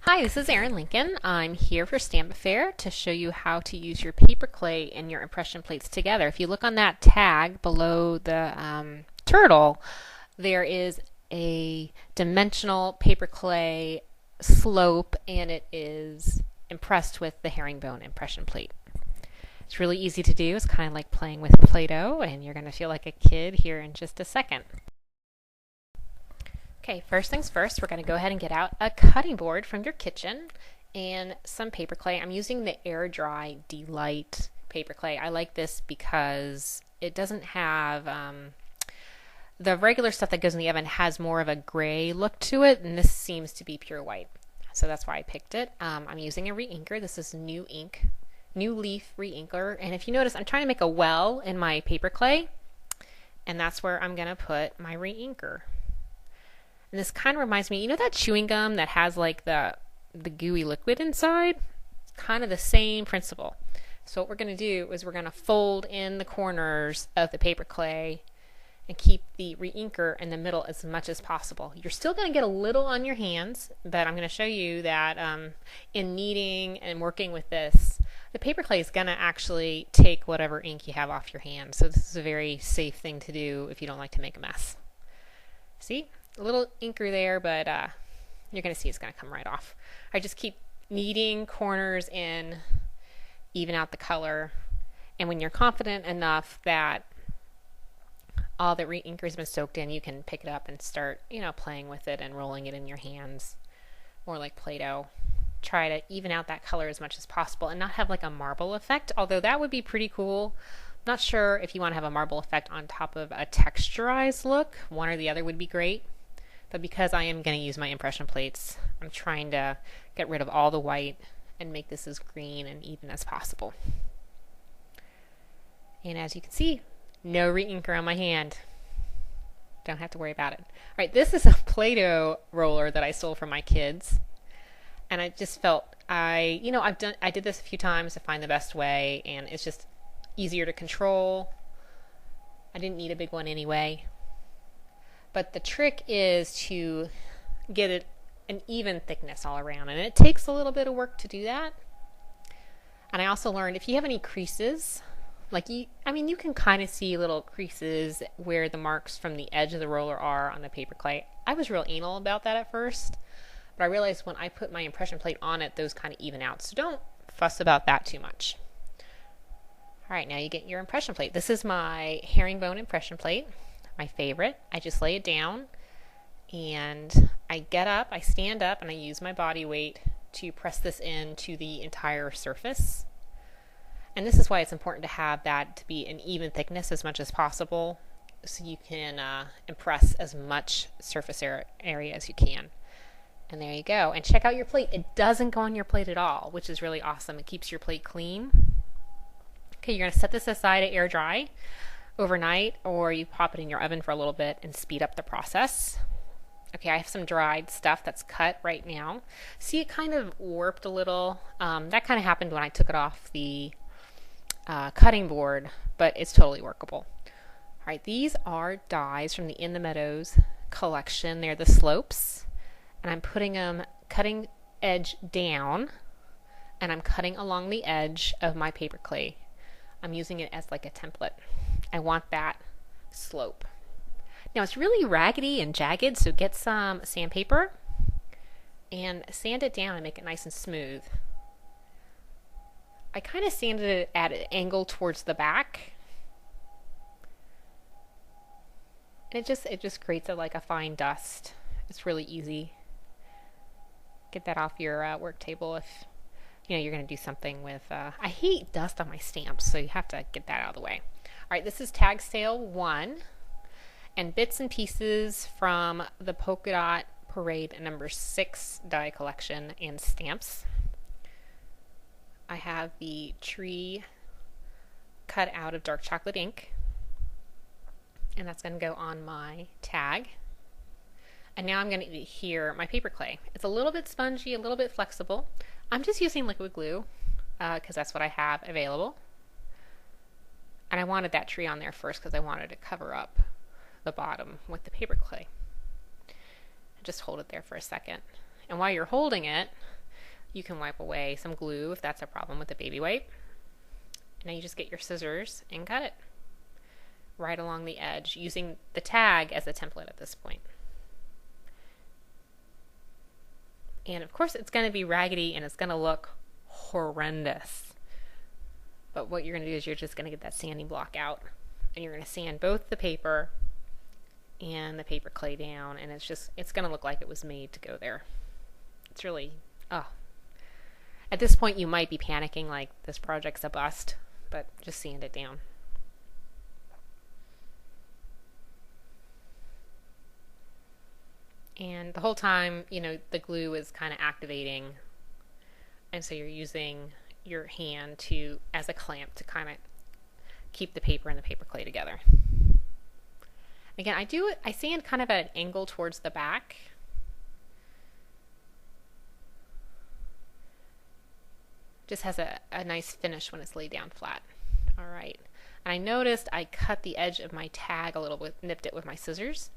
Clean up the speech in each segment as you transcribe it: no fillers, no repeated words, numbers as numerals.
Hi, this is Erin Lincoln. I'm here for Stamp Fair to show you how to use your paper clay and your impression plates together. If you look on that tag below the turtle, there is a dimensional paper clay slope and it is impressed with the herringbone impression plate. It's really easy to do. It's kind of like playing with Play-Doh, and you're going to feel like a kid here in just a second. Okay, first things first, we're going to go ahead and get out a cutting board from your kitchen and some paper clay. I'm using the Air Dry Delight paper clay. I like this because it doesn't have the regular stuff that goes in the oven has more of a gray look to it, and this seems to be pure white. So that's why I picked it. I'm using a re-inker. This is New Leaf re-inker, and if you notice, I'm trying to make a well in my paper clay, and that's where I'm going to put my re-inker. And this kind of reminds me, you know that chewing gum that has like the gooey liquid inside? Kind of the same principle. So what we're going to do is we're going to fold in the corners of the paper clay and keep the re-inker in the middle as much as possible. You're still going to get a little on your hands, but I'm going to show you that in kneading and working with this, the paper clay is going to actually take whatever ink you have off your hand. So this is a very safe thing to do if you don't like to make a mess. See? A little inker there, but you're going to see it's going to come right off. I just keep kneading corners in, even out the color, and when you're confident enough that all the re-inker has been soaked in, you can pick it up and start, playing with it and rolling it in your hands, more like Play-Doh. Try to even out that color as much as possible and not have like a marble effect, although that would be pretty cool. I'm not sure if you want to have a marble effect on top of a texturized look. One or the other would be great. But because I am going to use my impression plates, I'm trying to get rid of all the white and make this as green and even as possible. And as you can see, no re-inker on my hand. Don't have to worry about it. All right, this is a Play-Doh roller that I stole from my kids. And I just felt I did this a few times to find the best way, and it's just easier to control. I didn't need a big one anyway. But the trick is to get it an even thickness all around, and it takes a little bit of work to do that. And I also learned if you have any creases, you can kind of see little creases where the marks from the edge of the roller are on the paper clay. I was real anal about that at first, but I realized when I put my impression plate on it, those kind of even out. So don't fuss about that too much. All right, now you get your impression plate. This is my herringbone impression plate. My favorite. I just lay it down and I get up, I stand up, and I use my body weight to press this into the entire surface. And this is why it's important to have that to be an even thickness as much as possible so you can impress as much surface area as you can. And there you go. And check out your plate. It doesn't go on your plate at all, which is really awesome. It keeps your plate clean. Okay, you're going to set this aside to air dry overnight, or you pop it in your oven for a little bit and speed up the process. Okay, I have some dried stuff that's cut right now. See, it kind of warped a little. That kind of happened when I took it off the cutting board, but it's totally workable. All right, these are dies from the In the Meadows collection. They're the slopes, and I'm putting them cutting edge down, and I'm cutting along the edge of my paper clay. I'm using it as like a template. I want that slope. Now it's really raggedy and jagged, so get some sandpaper and sand it down and make it nice and smooth. I kind of sanded it at an angle towards the back. And it just creates like a fine dust. It's really easy. Get that off your work table if you're going to do something with I hate dust on my stamps, so you have to get that out of the way. All right, this is Tag Sale 1, and bits and pieces from the Polka Dot Parade number 6 die collection and stamps. I have the tree cut out of dark chocolate ink, and that's going to go on my tag. And now I'm going to adhere my paper clay. It's a little bit spongy, a little bit flexible. I'm just using liquid glue because that's what I have available. And I wanted that tree on there first because I wanted to cover up the bottom with the paper clay. Just hold it there for a second. And while you're holding it, You can wipe away some glue if that's a problem with the baby wipe. Now you just get your scissors and cut it right along the edge, using the tag as a template at this point. And of course it's going to be raggedy and it's going to look horrendous. But what you're going to do is you're just going to get that sanding block out, and you're going to sand both the paper and the paper clay down, and it's going to look like it was made to go there. It's really, at this point you might be panicking like this project's a bust, but just sand it down. And the whole time, the glue is kind of activating, and so you're using your hand as a clamp to kind of keep the paper and the paper clay together. Again, I sand kind of at an angle towards the back. Just has a nice finish when it's laid down flat. All right. And I noticed I cut the edge of my tag a little bit, nipped it with my scissors.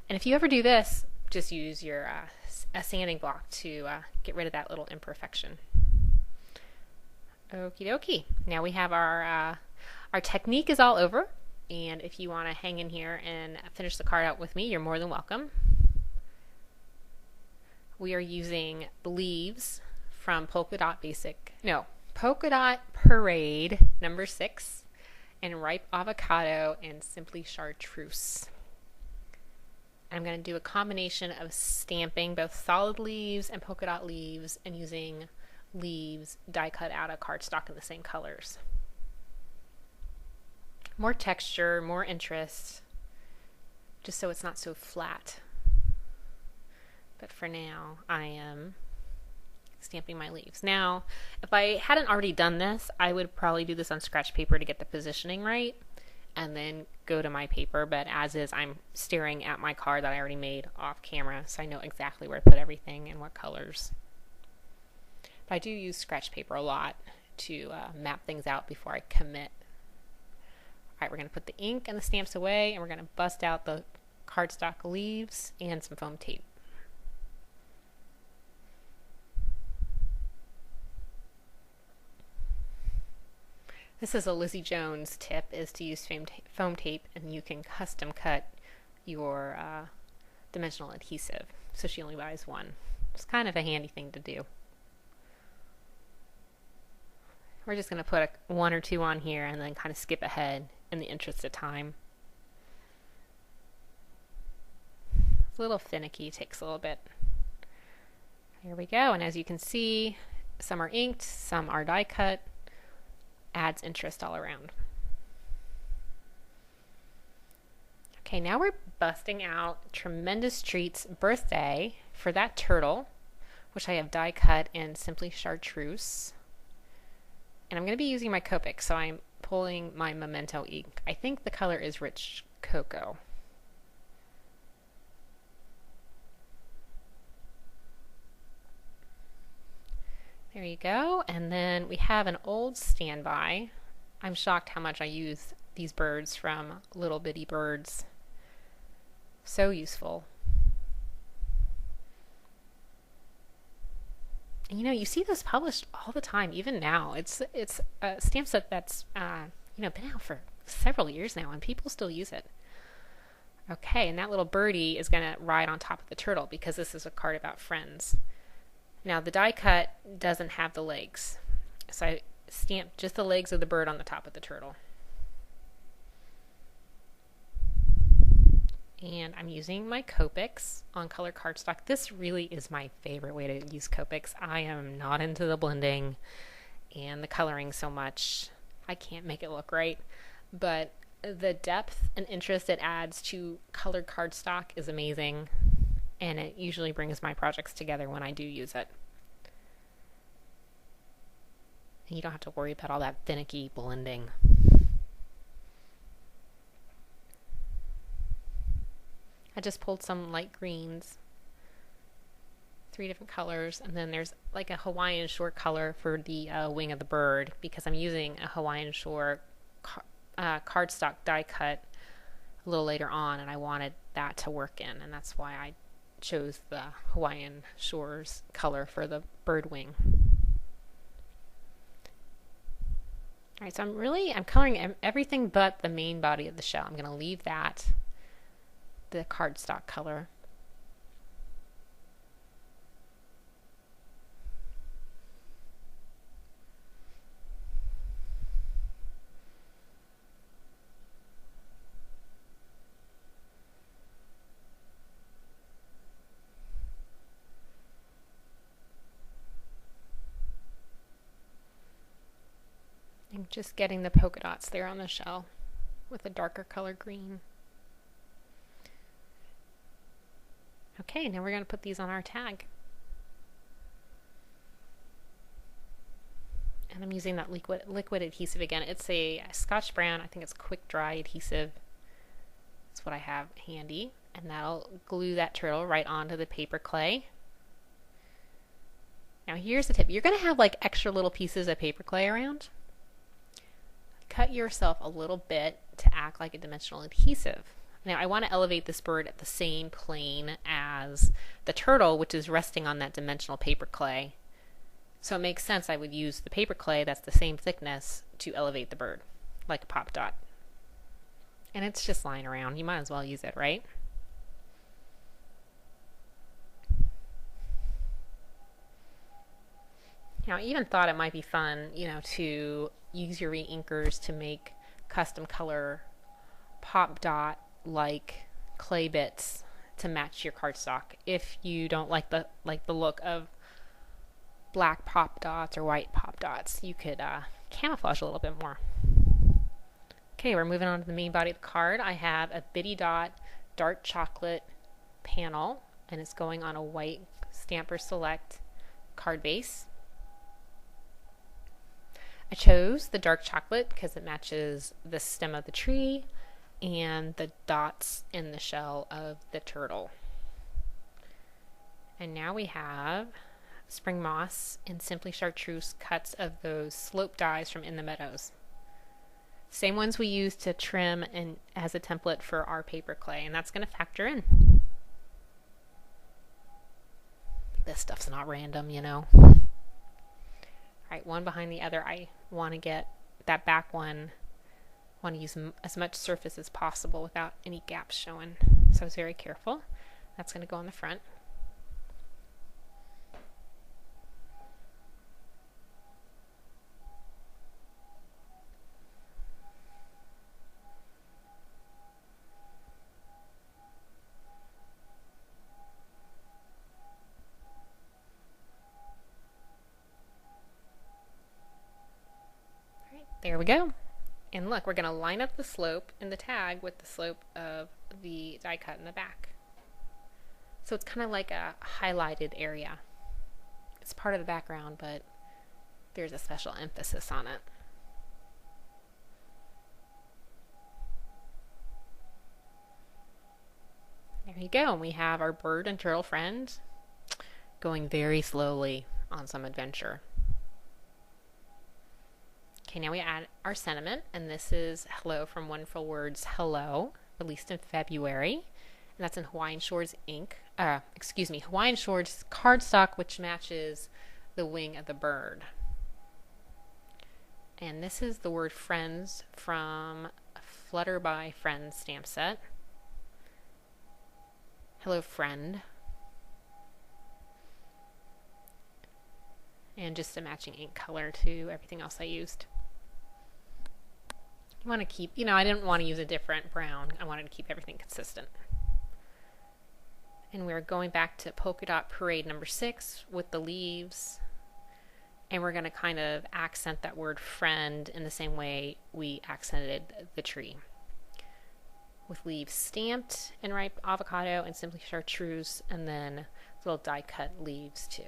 And if you ever do this, just use your a sanding block to get rid of that little imperfection. Okie dokie. Now we have our technique is all over, and if you want to hang in here and finish the card out with me, you're more than welcome. We are using the leaves from Polka Dot Parade number 6, and Ripe Avocado and Simply Chartreuse. I'm going to do a combination of stamping both solid leaves and polka dot leaves, and using leaves die cut out of cardstock in the same colors. More texture, more interest, just so it's not so flat. But for now, I am stamping my leaves. Now, if I hadn't already done this, I would probably do this on scratch paper to get the positioning right, and then go to my paper, but as is, I'm staring at my card that I already made off camera, so I know exactly where to put everything and what colors. But I do use scratch paper a lot to map things out before I commit. Alright, we're going to put the ink and the stamps away, and we're going to bust out the cardstock leaves and some foam tape. This is a Lizzie Jones tip, is to use foam tape, and you can custom cut your dimensional adhesive. So she only buys one. It's kind of a handy thing to do. We're just going to put one or two on here and then kind of skip ahead in the interest of time. It's a little finicky, takes a little bit. Here we go, and as you can see, some are inked, some are die cut. Adds interest all around. Okay, now we're busting out Tremendous Treats Birthday for that turtle, which I have die cut in Simply Chartreuse. And I'm going to be using my Copic, so I'm pulling my Memento ink. I think the color is Rich Cocoa. There you go, and then we have an old standby. I'm shocked how much I use these birds from Little Bitty Birds. So useful. And you see those published all the time, even now. It's a stamp set that's been out for several years now, and people still use it. Okay, and that little birdie is going to ride on top of the turtle because this is a card about friends. Now the die cut doesn't have the legs, so I stamped just the legs of the bird on the top of the turtle. And I'm using my Copics on color cardstock. This really is my favorite way to use Copics. I am not into the blending and the coloring so much. I can't make it look right, but the depth and interest it adds to colored cardstock is amazing. And it usually brings my projects together when I do use it. And you don't have to worry about all that finicky blending. I just pulled some light greens, 3 different colors, and then there's like a Hawaiian shore color for the wing of the bird, because I'm using a Hawaiian shore cardstock die cut a little later on, and I wanted that to work in, and that's why I chose the Hawaiian Shores color for the bird wing. Alright, so I'm coloring everything but the main body of the shell. I'm going to leave that the cardstock color. And just getting the polka dots there on the shell with a darker color green. Okay, now we're going to put these on our tag. And I'm using that liquid adhesive again. It's a Scotch Brown, I think it's quick dry adhesive. That's what I have handy. And that'll glue that turtle right onto the paper clay. Now here's the tip. You're going to have like extra little pieces of paper clay around. Cut yourself a little bit to act like a dimensional adhesive. Now I want to elevate this bird at the same plane as the turtle, which is resting on that dimensional paper clay. So it makes sense I would use the paper clay that's the same thickness to elevate the bird, like a pop dot. And it's just lying around. You might as well use it, right? Now I even thought it might be fun, to use your reinkers to make custom color pop dot like clay bits to match your cardstock. If you don't like the look of black pop dots or white pop dots, you could camouflage a little bit more. Okay, we're moving on to the main body of the card. I have a Bitty Dot dark chocolate panel, and it's going on a white Stamper Select card base. I chose the dark chocolate because it matches the stem of the tree and the dots in the shell of the turtle. And now we have Spring Moss and Simply Chartreuse cuts of those slope dies from In the Meadows. Same ones we used to trim and as a template for our paper clay, and that's going to factor in. This stuff's not random, Alright, one behind the other. I want to get that back one, want to use as much surface as possible without any gaps showing. So I was very careful. That's going to go on the front. There we go. And look, we're going to line up the slope in the tag with the slope of the die cut in the back. So it's kind of like a highlighted area. It's part of the background, but there's a special emphasis on it. There you go. And we have our bird and turtle friend going very slowly on some adventure. Okay, now we add our sentiment, and this is Hello from Wonderful Words Hello, released in February, and that's in Hawaiian Shores Hawaiian Shores cardstock, which matches the wing of the bird. And this is the word friends from Flutter by Friends stamp set. Hello, friend. And just a matching ink color to everything else I used. You want to keep, I didn't want to use a different brown. I wanted to keep everything consistent. And we're going back to Polka Dot Parade number 6 with the leaves. And we're going to kind of accent that word friend in the same way we accented the tree. With leaves stamped in ripe avocado and Simply Chartreuse, and then little die cut leaves too.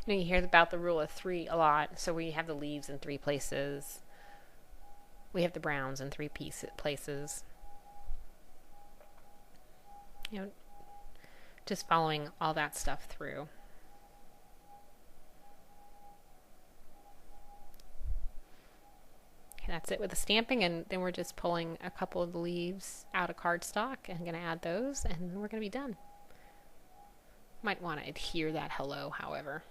You hear about the rule of 3 a lot. So we have the leaves in 3 places. We have the browns in 3 places. You know, just following all that stuff through. Okay, that's it with the stamping, and then we're just pulling a couple of the leaves out of cardstock and going to add those, and then we're going to be done. Might want to adhere that hello, however.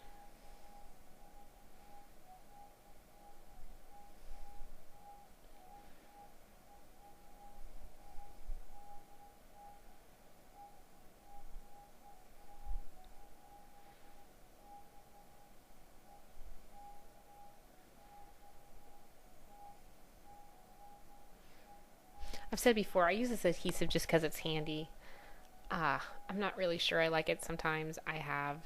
I've said before, I use this adhesive just because it's handy. I'm not really sure I like it. Sometimes I have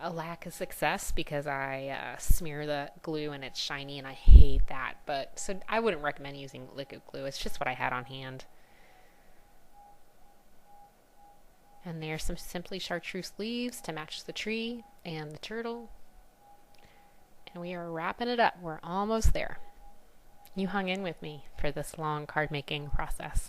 a lack of success because I smear the glue and it's shiny, and I hate that. But so I wouldn't recommend using liquid glue. It's just what I had on hand. And there's some simply chartreuse leaves to match the tree and the turtle. And we are wrapping it up. We're almost there. You hung in with me for this long card making process.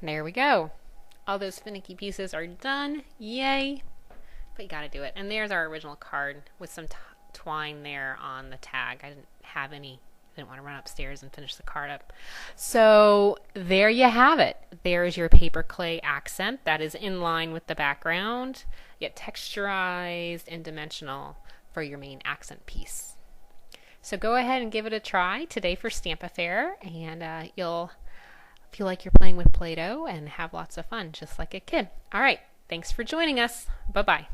There we go. All those finicky pieces are done. Yay. But you gotta do it. And there's our original card with some twine there on the tag. I didn't have any. I didn't want to run upstairs and finish the card up. So there you have it. There's your paper clay accent that is in line with the background, yet texturized and dimensional for your main accent piece. So go ahead and give it a try today for Stamp Affair, and you'll feel like you're playing with Play-Doh and have lots of fun, just like a kid. All right. Thanks for joining us. Bye-bye.